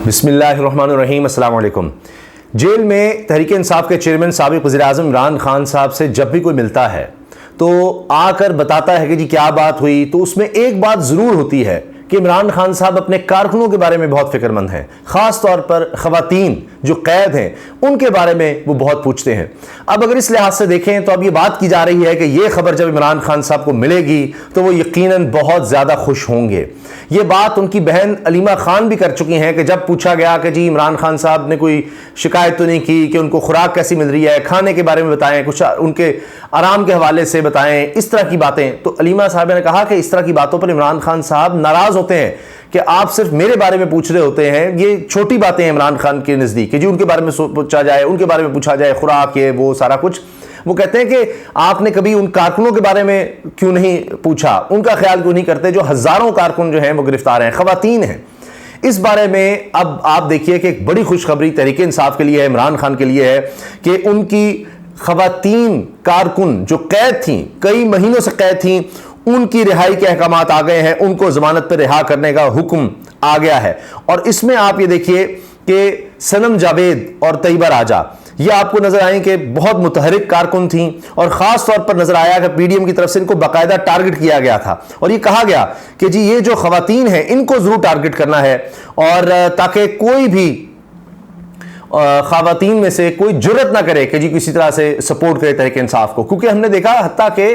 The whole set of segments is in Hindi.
बिस्मिल्लाहिर्रहमानिर्रहीम, अस्सलाम वालेकुम। जेल में तहरीक इंसाफ के चेयरमैन साबिक़ वज़ीर-ए-आज़म इमरान खान साहब से जब भी कोई मिलता है तो आकर बताता है कि जी क्या बात हुई, तो उसमें एक बात ज़रूर होती है कि इमरान खान साहब अपने कारकुनों के बारे में बहुत फिक्रमंद हैं। ख़ास तौर पर ख़वातीन जो कैद हैं उनके बारे में वो बहुत पूछते हैं। अब अगर इस लिहाज से देखें तो अब ये बात की जा रही है कि ये खबर जब इमरान खान साहब को मिलेगी तो वो यकीनन बहुत ज़्यादा खुश होंगे। ये बात उनकी बहन अलीमा खान भी कर चुकी हैं कि जब पूछा गया कि जी इमरान खान साहब ने कोई शिकायत तो नहीं की कि उनको खुराक कैसी मिल रही है, खाने के बारे में बताएं, कुछ उनके आराम के हवाले से बताएं, इस तरह की बातें, तो अलीमा साहब ने कहा कि इस तरह की बातों पर इमरान खान साहब नाराज़ होते हैं कि आप सिर्फ मेरे बारे में पूछ रहे होते हैं। ये छोटी बातें हैं इमरान खान के नज़दीक कि जी उनके बारे में पूछा जाए, उनके बारे में पूछा जाए, खुराक ये वो सारा कुछ। वो कहते हैं कि आपने कभी उन कारकुनों के बारे में क्यों नहीं पूछा, उनका ख्याल क्यों नहीं करते जो हज़ारों कारकुन जो हैं वो गिरफ्तार हैं, ख़वातीन हैं। इस बारे में अब आप देखिए कि एक बड़ी खुशखबरी तहरीक इंसाफ के लिए है, इमरान खान के लिए है कि उनकी ख़वातीन कारकुन जो कैद थीं, कई महीनों से कैद थीं, उनकी रिहाई के अहकाम आ गए हैं, उनको जमानत पर रिहा करने का हुक्म आ गया है। और इसमें आप ये देखिए कि सनम जावेद और तैयबा राजा ये आपको नजर आए कि बहुत मुतहरिक कारकुन थीं और ख़ास तौर पर नजर आया कि पीडीएम की तरफ से इनको बाकायदा टारगेट किया गया था और ये कहा गया कि जी ये जो ख़वातीन हैं इनको ज़रूर टारगेट करना है और ताकि कोई भी ख़वातीन में से कोई जुर्रत ना करे कि जी किसी तरह से सपोर्ट करे तहरीक इंसाफ को। क्योंकि हमने देखा हत्ता कि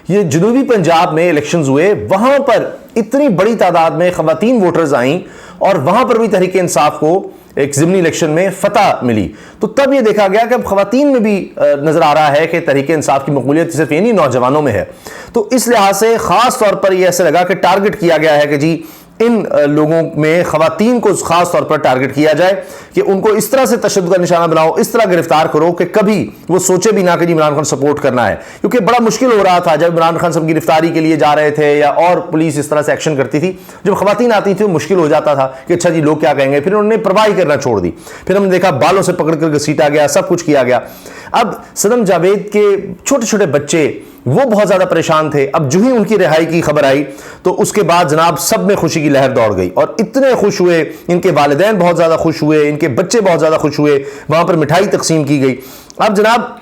ये जनूबी पंजाब में इलेक्शंस हुए, वहां पर इतनी बड़ी तादाद में ख़वातीन वोटर्स आईं और वहां पर भी तहरीक इंसाफ को एक ज़िमनी इलेक्शन में फतह मिली। तो तब ये देखा गया कि अब ख़वातीन में भी नज़र आ रहा है कि तहरीक इंसाफ की मकबूलियत सिर्फ ये नहीं नौजवानों में है। तो इस लिहाज से ख़ास तौर पर यह ऐसे लगा कि टारगेट किया गया है कि जी इन लोगों में ख़वातीन को ख़ास तौर पर टारगेट किया जाए कि उनको इस तरह से तशद्दुद का निशाना बनाओ, इस तरह गिरफ्तार करो कि कभी वो सोचे भी ना कि इमरान खान सपोर्ट करना है। क्योंकि बड़ा मुश्किल हो रहा था जब इमरान खान सब गिरफ्तारी के लिए जा रहे थे या और पुलिस इस तरह से एक्शन करती थी, जब ख़वातीन आती थी मुश्किल हो जाता था कि अच्छा जी लोग क्या कहेंगे। फिर उन्होंने परवाही करना छोड़ दी, फिर हमने देखा बालों से पकड़ कर घसीटा गया, सब कुछ किया गया। अब सनम जावेद के छोटे छोटे बच्चे वो बहुत ज़्यादा परेशान थे। अब जो ही उनकी रिहाई की खबर आई तो उसके बाद जनाब सब में खुशी की लहर दौड़ गई और इतने खुश हुए, इनके वालिदैन बहुत ज़्यादा खुश हुए, इनके बच्चे बहुत ज़्यादा खुश हुए, वहाँ पर मिठाई तकसीम की गई। अब जनाब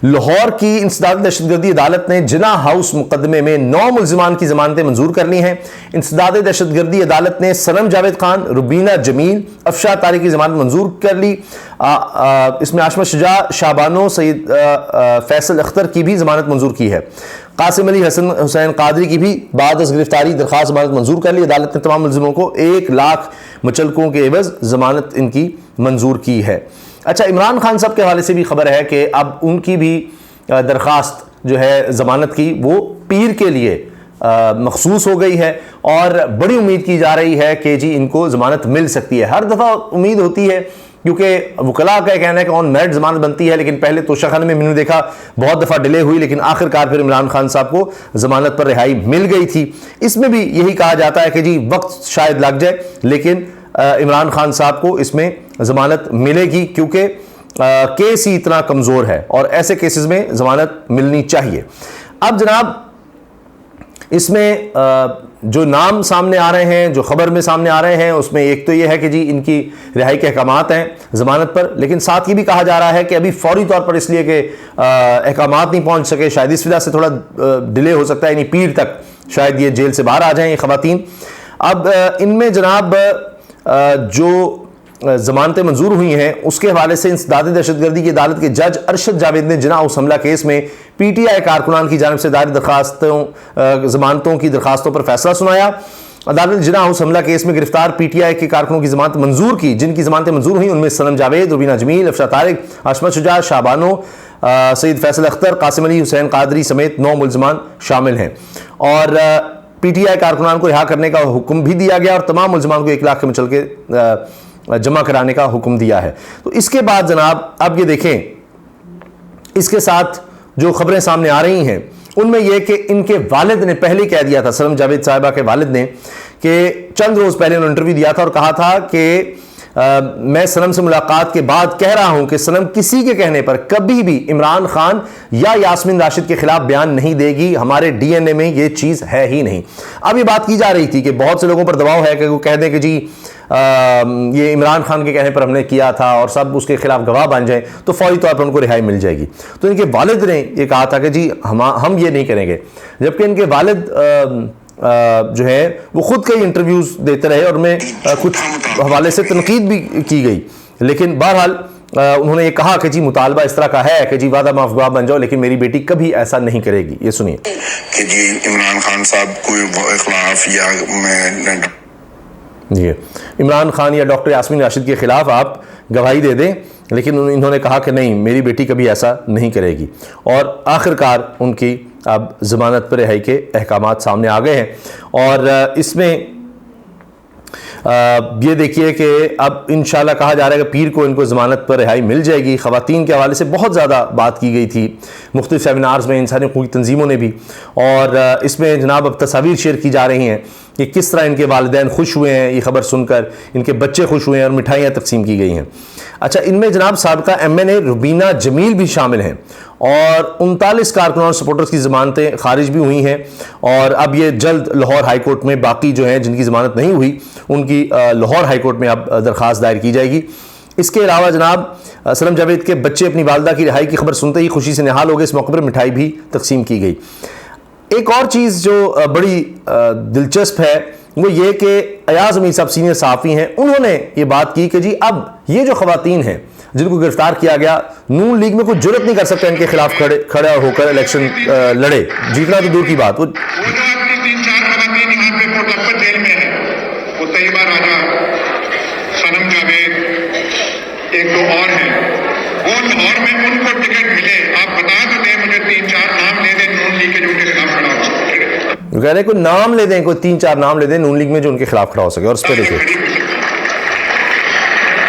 लाहौर की इंसदादी दहशतगर्दी अदालत ने जिना हाउस मुकदमे में 9 मुल्जिमान की जमानतें मंजूर कर ली हैं। इंसदादी दहशतगर्दी अदालत ने सनम जावेद खान, रुबीना जमील, अफशा तारिक की जमानत मंजूर कर ली। इसमें आशमा शुजा, शाबानो, सईद फैसल अख्तर की भी जमानत मंजूर की है। कासिम अली हसन हुसैन कादरी की भी बाद गिरफ्तारी दरख्वास्त जमानत मंजूर कर ली। अदालत ने तमाम मुल्जिमों को 1 लाख मुचलकों के एवज जमानत इनकी मंजूर की है। अच्छा, इमरान खान साहब के हवाले से भी खबर है कि अब उनकी भी दरख्वास्त जो है ज़मानत की वो पीर के लिए मखसूस हो गई है और बड़ी उम्मीद की जा रही है कि जी इनको ज़मानत मिल सकती है। हर दफ़ा उम्मीद होती है क्योंकि वकला का कहना है कि ऑन मेरिट ज़मानत बनती है, लेकिन पहले तोशाखाने में मैंने देखा बहुत दफ़ा डिले हुई, लेकिन आखिरकार फिर इमरान खान साहब को ज़मानत पर रिहाई मिल गई थी। इसमें भी यही कहा जाता है कि जी वक्त शायद लग जाए, लेकिन इमरान खान साहब को इसमें ज़मानत मिलेगी क्योंकि केस ही इतना कमज़ोर है और ऐसे केसेस में ज़मानत मिलनी चाहिए। अब जनाब इसमें जो नाम सामने आ रहे हैं, जो खबर में सामने आ रहे हैं, उसमें एक तो ये है कि जी इनकी रिहाई के अहकामात हैं ज़मानत पर, लेकिन साथ ये भी कहा जा रहा है कि अभी फौरी तौर पर इसलिए कि अहकामात नहीं पहुंच सके, शायद इस वजह से थोड़ा डिले हो सकता है, यानी पीर तक शायद ये जेल से बाहर आ जाएं ये ख़वातीन। अब इनमें जनाब जो जमानतें मंजूर हुई हैं उसके हवाले से इंसदादी दहशतगर्दी की अदालत के जज अरशद जावेद ने जिना हाउस हमला केस में पीटीआई कारकुनान की जानिब से दायर जमानतों की दरखास्तों पर फैसला सुनाया। अदालत ने जिना हाउस हमला केस में गिरफ्तार पीटीआई के कारकुनों की जमानत मंजूर की। जिनकी जमानतें मंजूर हुई उनमें सनम जावेद, रुबीना जमील, अफशा तारिक, आशमा शुजा, शाबानो, सईद फैसल अख्तर, कासिम अली हुसैन कादरी समेत 9 मुल्जिमान शामिल हैं और पीटीआई कारकुनान को रिहा करने का हुक्म भी दिया गया और तमाम मुल्जिमान को 1 लाख के मुचल के जमा कराने का हुक्म दिया है। तो इसके बाद जनाब अब ये देखें, इसके साथ जो खबरें सामने आ रही हैं उनमें यह कि इनके वालिद ने पहले कह दिया था, सनम जावेद साहिबा के वालिद ने, कि चंद रोज़ पहले उन्होंने इंटरव्यू दिया था और कहा था कि मैं सनम से मुलाकात के बाद कह रहा हूं कि सनम किसी के कहने पर कभी भी इमरान खान या यास्मीन राशिद के खिलाफ बयान नहीं देगी, हमारे डीएनए में यह चीज है ही नहीं। अब ये बात की जा रही थी कि बहुत से लोगों पर दबाव है कि वो कह दें कि जी ये इमरान खान के कहने पर हमने किया था और सब उसके खिलाफ गवाह बन जाए तो फौरी तौर पर उनको रिहाई मिल जाएगी। तो इनके वालिद ने ये कहा था कि जी हम ये नहीं करेंगे, जबकि इनके वालिद जो है वो खुद कई इंटरव्यूज देते रहे और उनमें कुछ हवाले से तनकीद भी की गई, लेकिन बहरहाल उन्होंने ये कहा कि जी मुतालबा इस तरह का है कि जी वादा माफ गवाह बन जाओ, लेकिन मेरी बेटी कभी ऐसा नहीं करेगी। ये सुनिए कि जी इमरान खान साहब कोई खिलाफ या मैं जी इमरान खान या डॉक्टर यास्मीन राशिद के खिलाफ आप गवाही दे दें, लेकिन इन्होंने कहा कि नहीं मेरी बेटी कभी ऐसा नहीं करेगी। और आखिरकार उनकी अब ज़मानत पर रिहाई के अहकामात सामने आ गए हैं और इसमें ये देखिए कि अब इंशाल्लाह कहा जा रहा है कि पीर को इनको ज़मानत पर रिहाई मिल जाएगी। ख़वातीन के हवाले से बहुत ज़्यादा बात की गई थी मुख्तलिफ सेमिनार्स में इंसानी हकूक़ तंजीमों ने भी, और इसमें जनाब अब तस्वीर शेयर की जा रही हैं कि किस तरह इनके वालिदैन खुश हुए हैं ये खबर सुनकर, इनके बच्चे खुश हुए हैं और मिठाइयाँ तकसीम की गई हैं। अच्छा, इनमें जनाब साबिका MNA रुबीना जमील भी शामिल हैं और 39 कारकुनान और सपोर्टर्स की ज़मानतें खारिज भी हुई हैं और अब ये जल्द लाहौर हाई कोर्ट में बाकी जो हैं जिनकी ज़मानत नहीं हुई उनकी लाहौर हाई कोर्ट में अब दरख्वास्त दायर की जाएगी। इसके अलावा जनाब सनम जावेद के बच्चे अपनी वालदा की रिहाई की खबर सुनते ही खुशी से निहाल हो गए। इस मौके पर मिठाई भी तकसीम की गई। एक और चीज़ जो बड़ी दिलचस्प है वो ये कि अयाज अमीर साहब सीनियर सहाफ़ी हैं, उन्होंने ये बात की कि जी अब ये जो ख़वातीन हैं जिनको गिरफ्तार किया गया, नून लीग में कुछ जुर्रत नहीं कर सकता इनके खिलाफ खड़ा होकर इलेक्शन लड़े, जीतना तो दूर की बात। वो 3-4 खवातीन यहाँ पे मुतलक्कत जेल में है, वो तैयबा राजा, सनम जावेद, एक दो और हैं, वो लाहौर में उनको टिकट मिले, आप बता तो दें मुझे 3-4 नाम दे दें नून लीग के जो उनके खिलाफ खड़ा हो सके। कह रहे कोई नाम ले दें, कोई 3-4 नाम ले दें नून लीग में जो उनके खिलाफ खड़ा हो सके। और इस पर देखिए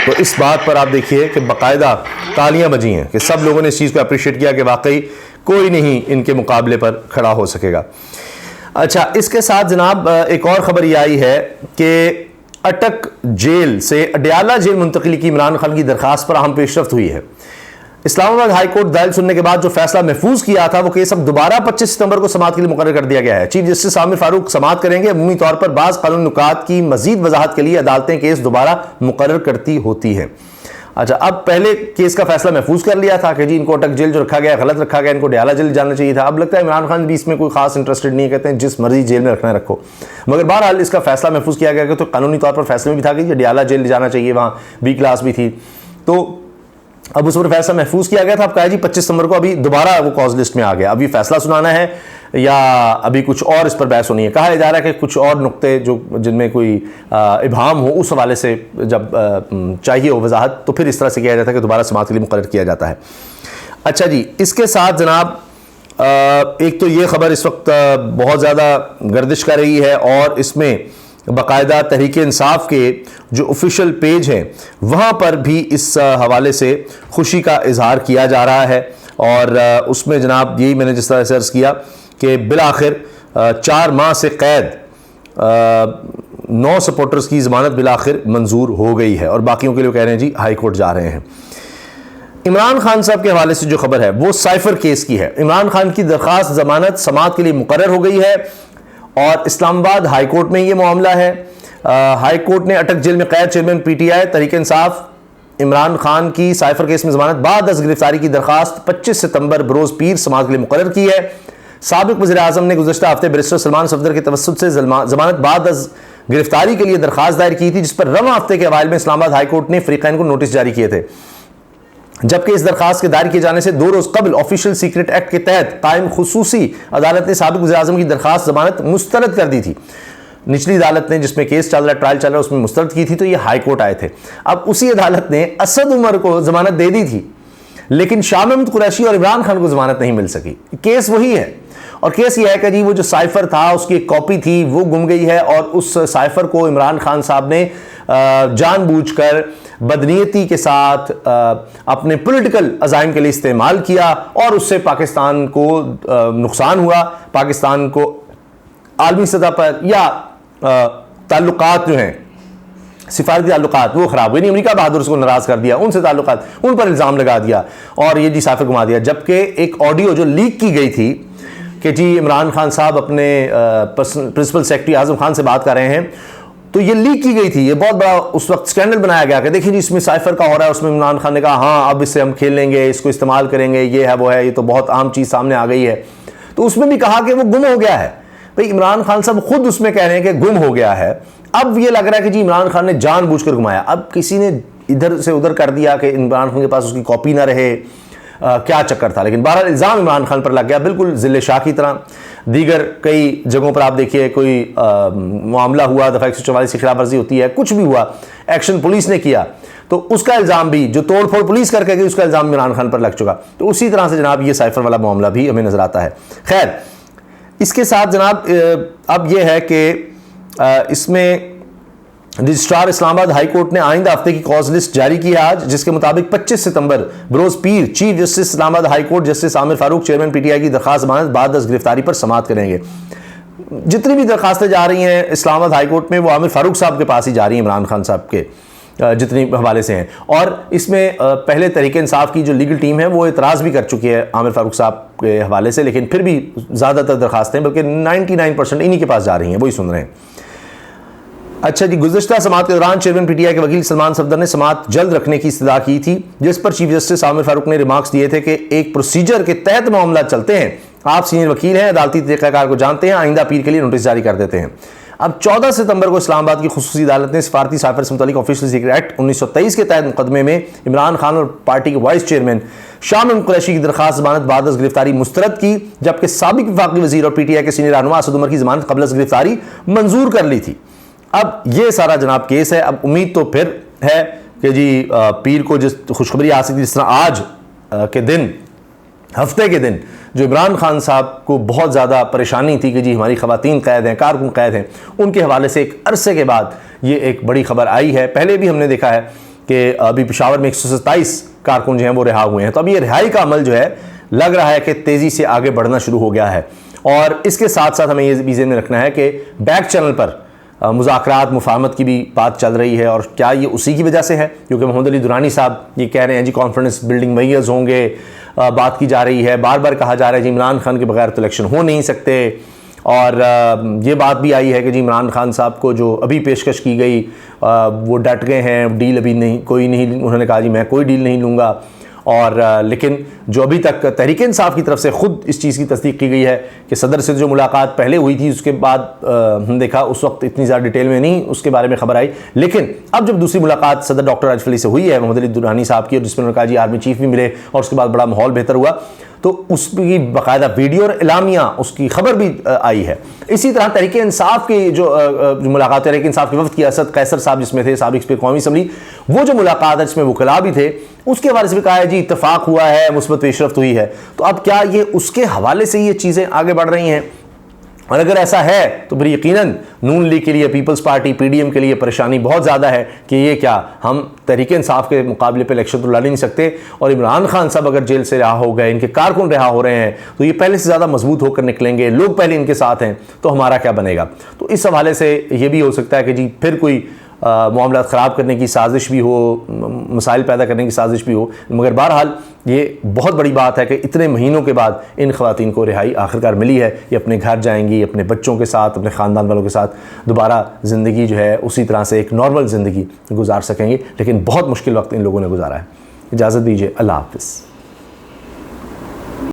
तो इस बात पर आप देखिए कि बाकायदा तालियां बजी हैं कि सब लोगों ने इस चीज़ को अप्रिशिएट किया कि वाकई कोई नहीं इनके मुकाबले पर खड़ा हो सकेगा। अच्छा, इसके साथ जनाब एक और ख़बर ये आई है कि अटक जेल से अडयाला जेल मुंतकिली की इमरान खान की दरख्वास्त पर अहम पेशरफ्त हुई है। इस्लामाबाद हाई कोर्ट दायर सुनने के बाद जो फैसला महफूज किया था वो केस अब दोबारा 25 सितंबर को समाअत के लिए मुकर्रर कर दिया गया है। चीफ जस्टिस आमिर फारूक समाअत करेंगे। अमूमी तौर पर बाज़ कानूनी नुकात की मजीद वजाहत के लिए अदालतें केस दोबारा मुकर्रर करती होती हैं। अच्छा, अब पहले केस का फैसला महफूज कर लिया था कि जी इनको अटक जेल जो रखा गया गलत रखा गया, इनको अडयाला जेल जाना चाहिए था। अब लगता है इमरान खान भी इसमें कोई खास इंटरेस्टेड नहीं है, कहते हैं जिस मर्जी जेल में रखना है रखो। मगर बहरहाल इसका फैसला महफूज किया गया तो कानूनी तौर पर फैसले में भी था कि अडयाला जेल जाना चाहिए, वहाँ B क्लास भी थी, तो अब उस पर फैसला महफूज किया गया था। अब कहा जी 25 सितंबर को अभी दोबारा वो कॉज लिस्ट में आ गया। अभी फैसला सुनाना है या अभी कुछ और इस पर बहस होनी है। कहा जा रहा है कि कुछ और नुक्ते जो जिनमें कोई इबहम हो उस हवाले से जब चाहिए हो वजाहत तो फिर इस तरह से किया जाता है कि दोबारा समाअत के लिए मुकर्रर किया जाता है। अच्छा जी, इसके साथ जनाब एक तो ये खबर इस वक्त बहुत ज़्यादा गर्दिश कर रही है और इसमें बाकायदा तहरीक इंसाफ के जो ऑफिशियल पेज हैं वहाँ पर भी इस हवाले से खुशी का इजहार किया जा रहा है और उसमें जनाब यही मैंने जिस तरह से अर्ज़ किया कि बिलाखिर 4 माह से कैद 9 सपोर्टर्स की ज़मानत बिलाखिर मंजूर हो गई है और बाकियों के लिए कह रहे हैं जी हाई कोर्ट जा रहे हैं। इमरान खान साहब के हवाले से जो खबर है वो साइफर केस की है। इमरान खान की दरख्वास्त ज़मानत समाअत के लिए मुकर्रर हो गई है और इस्लामाबाद हाई कोर्ट में ये मामला है। हाई कोर्ट ने अटक जेल में कैद चेयरमैन PTI तहरीक इंसाफ इमरान खान की साइफर केस में ज़मानत बाद अज़ गिरफ्तारी की दरख्वास्त 25 सितंबर बरोज़ पीर समाअत के लिए मुकर्रर की है। साबिक़ वज़ीर-ए-आज़म ने गुज़श्ता हफ्ते बैरिस्टर सलमान सफदर के तवस्सुत से ज़मानत बाद अज़ गिरफ्तारी के लिए दरख्वास्त दायर की थी, जिस पर रवां हफ्ते के अवाइल में इस्लामाबाद हाई कोर्ट ने फ़रीक़ैन को नोटिस जारी किए थे, जबकि इस दरख्वास्त के दायर किए जाने से 2 रोज़ कबल ऑफिशियल सीक्रेट एक्ट के तहत कायम खुसूसी अदालत ने साबिक़ वज़ीर-ए-आज़म की दरख्वास्त ज़मानत मुस्तरद कर दी थी। निचली अदालत ने जिसमें केस चल रहा ट्रायल चल रहा है उसमें मुस्तरद की थी, तो ये हाई कोर्ट आए थे। अब उसी अदालत ने असद उमर को ज़मानत दे दी थी, लेकिन शाह महमूद कुरैशी और इमरान खान को ज़मानत नहीं मिल सकी। केस वही है और केस ये है कि जी वो जो साइफर था उसकी एक कॉपी थी वो गुम गई है और उस साइफर को इमरान खान साहब ने जानबूझकर बदनीयती के साथ अपने पॉलिटिकल अज़ाइम के लिए इस्तेमाल किया और उससे पाकिस्तान को नुकसान हुआ, पाकिस्तान को आलमी सतह पर या ताल्लुकात जो हैं सिफारती ताल्लुकात वो ख़राब हुए, नहीं अमेरिका बहादुर को नाराज़ कर दिया, उनसे ताल्लुकात, उन पर इल्ज़ाम लगा दिया और ये जी साफिर घुमा दिया। जबकि एक ऑडियो जो लीक की गई थी कि जी इमरान खान साहब अपने प्रिंसिपल सेक्रेटरी आज़म खान से बात कर रहे हैं, तो ये लीक की गई थी, ये बहुत बड़ा उस वक्त स्कैंडल बनाया गया कि देखिए जी इसमें साइफर का हो रहा है। उसमें इमरान खान ने कहा हाँ अब इससे हम खेल लेंगे, इसको इस्तेमाल करेंगे, ये है वो है, ये तो बहुत आम चीज़ सामने आ गई है। तो उसमें भी कहा कि वो गुम हो गया है। भाई इमरान खान साहब खुद उसमें कह रहे हैं कि गुम हो गया है। अब ये लग रहा है कि जी इमरान खान ने जानबूझकर घुमाया। अब किसी ने इधर से उधर कर दिया कि इमरान खान के पास उसकी कॉपी ना रहे, क्या चक्कर था। लेकिन बहरहाल इल्ज़ाम इमरान खान पर लग गया, बिल्कुल ज़िले शाह की तरह। दीगर कई जगहों पर आप देखिए कोई मामला हुआ, दफ़ा 144 की खिलाफ वर्जी होती है, कुछ भी हुआ, एक्शन पुलिस ने किया, तो उसका इल्ज़ाम भी, जो तोड़ फोड़ पुलिस करके गई, उसका इल्ज़ाम इमरान खान पर लग चुका। तो उसी तरह से जनाब ये साइफर वाला मामला भी हमें नज़र आता है। खैर, इसके साथ जनाब अब यह है कि इसमें रजिस्ट्रार इस्लामाबाद हाई कोर्ट ने आइंदा हफ्ते की कॉज लिस्ट जारी की है आज, जिसके मुताबिक 25 सितंबर बरोज पीर chief justice Islamabad high court justice Aamir Farooq chairman PTI की दरखास्त जमानत बाद गिरफ्तारी पर समाअत करेंगे। जितनी भी दरखास्तें जा रही हैं इस्लामाबाद हाई कोर्ट में, वो आमिर फारूक साहब के पास ही जा रही हैं, इमरान खान साहब के जितनी हवाले से हैं। और इसमें पहले तहरीक इंसाफ की जो लीगल टीम है वो एतराज़ भी कर चुकी है आमिर फारूक साहब के हवाले से, लेकिन फिर भी ज़्यादातर दरखास्तें बल्कि 99% इन्हीं के पास जा रही हैं, वही सुन रहे हैं। अच्छा जी, गुज़श्ता समाअत के दौरान चेयरमैन पीटीआई के वकील सलमान सफदर ने समाअत जल्द रखने की इस्तदा की थी, जिस पर चीफ जस्टिस आमिर फारूक ने रिमार्क्स दिए थे कि एक प्रोसीजर के तहत मामला चलते हैं, आप सीनियर वकील हैं, अदालती तरीक़ाकार को जानते हैं, आइंदा पीर के लिए नोटिस जारी कर देते हैं। अब 14 सितंबर को इस्लामाबाद की खुसूसी अदालत ने सिफारती साइफर से मुतालिक ऑफिशियल सीक्रेट एक्ट 1923 के तहत मुकदमे में इमरान खान और पार्टी के वाइस चेयरमैन शाह महमूद कुरैशी की दरखास्त जमानत बाद गिरफ्तारी मुस्तरद की, जबकि साबिक वफाकी वज़ीर और पीटीआई के सीनियर रहनुमा असद उमर की जमानत क़ब्ल गिरफ्तारी मंजूर कर ली थी। अब ये सारा जनाब केस है। अब उम्मीद तो फिर है कि जी पीर को जिस खुशखबरी आ सकती, जिस तरह आज के दिन, हफ्ते के दिन जो इमरान खान साहब को बहुत ज़्यादा परेशानी थी कि जी हमारी ख़वातीन कैद हैं, कारकुन कैद हैं, उनके हवाले से एक अरसे के बाद ये एक बड़ी खबर आई है। पहले भी हमने देखा है कि अभी पेशावर में 127 कारकुन जो हैं वो रिहा हुए हैं। तो अब ये रिहाई का अमल जो है लग रहा है कि तेज़ी से आगे बढ़ना शुरू हो गया है। और इसके साथ साथ हमें ये भी ज़हन में रखना है कि बैक चैनल पर मुज़ाकरात मुफाहमत की भी बात चल रही है, और क्या ये उसी की वजह से है, क्योंकि मोहम्मद अली दुरानी साहब ये कह रहे हैं जी कॉन्फ्रेंस बिल्डिंग मैयर्स होंगे, बात की जा रही है, बार बार कहा जा रहा है जी इमरान खान के बगैर तो इलेक्शन हो नहीं सकते। और ये बात भी आई है कि जी इमरान खान साहब को जो अभी पेशकश की गई वो डट गए हैं, डील अभी नहीं, कोई नहीं, उन्होंने कहा जी मैं कोई डील नहीं लूँगा। और लेकिन जो अभी तक तहरीक इंसाफ की तरफ से खुद इस चीज़ की तस्दीक की गई है कि सदर से जो मुलाकात पहले हुई थी उसके बाद हमने देखा उस वक्त इतनी ज़्यादा डिटेल में नहीं उसके बारे में खबर आई, लेकिन अब जब दूसरी मुलाकात सदर डॉक्टर आरिफ अली से हुई है मोहम्मद अली दुरानी साहब की, और जिसमें उन्होंने कहा जी आर्मी चीफ भी मिले और उसके बाद बड़ा माहौल बेहतर हुआ, तो उसकी बाकायदा वीडियो और इलामिया उसकी खबर भी आई है। इसी तरह तहरीक इंसाफ की जो मुलाकात, तहरीक इंसाफ के वफ्द की असद कैसर साहब जिसमें थे, साबिक स्पीकर कौमी असम्बली, वो जो मुलाकात है जिसमें वकला भी थे, उसके हवाले से भी कहा है जी इत्तफाक हुआ है, मुस्बत पेशरफ्त हुई है। तो अब क्या ये उसके हवाले से ये चीज़ें आगे बढ़ रही हैं? और अगर ऐसा है तो फिर यकीनन नून लीग के लिए, पीपल्स पार्टी पीडीएम के लिए परेशानी बहुत ज़्यादा है कि ये क्या हम तहरीक इंसाफ के मुकाबले पे इलेक्शन तो लड़ नहीं सकते, और इमरान खान साहब अगर जेल से रिहा हो गए, इनके कारकुन रिहा हो रहे हैं, तो ये पहले से ज़्यादा मजबूत होकर निकलेंगे, लोग पहले इनके साथ हैं, तो हमारा क्या बनेगा? तो इस हवाले से ये भी हो सकता है कि जी फिर कोई मामला ख़राब करने की साजिश भी हो, मसाइल पैदा करने की साजिश भी हो। मगर बहरहाल ये बहुत बड़ी बात है कि इतने महीनों के बाद इन ख़वातीन को रिहाई आखिरकार मिली है। ये अपने घर जाएंगी, अपने बच्चों के साथ, अपने ख़ानदान वालों के साथ दोबारा ज़िंदगी जो है उसी तरह से एक नॉर्मल ज़िंदगी गुजार सकेंगे। लेकिन बहुत मुश्किल वक्त इन लोगों ने गुजारा है। इजाज़त दीजिए, अल्लाह हाफ़िज़।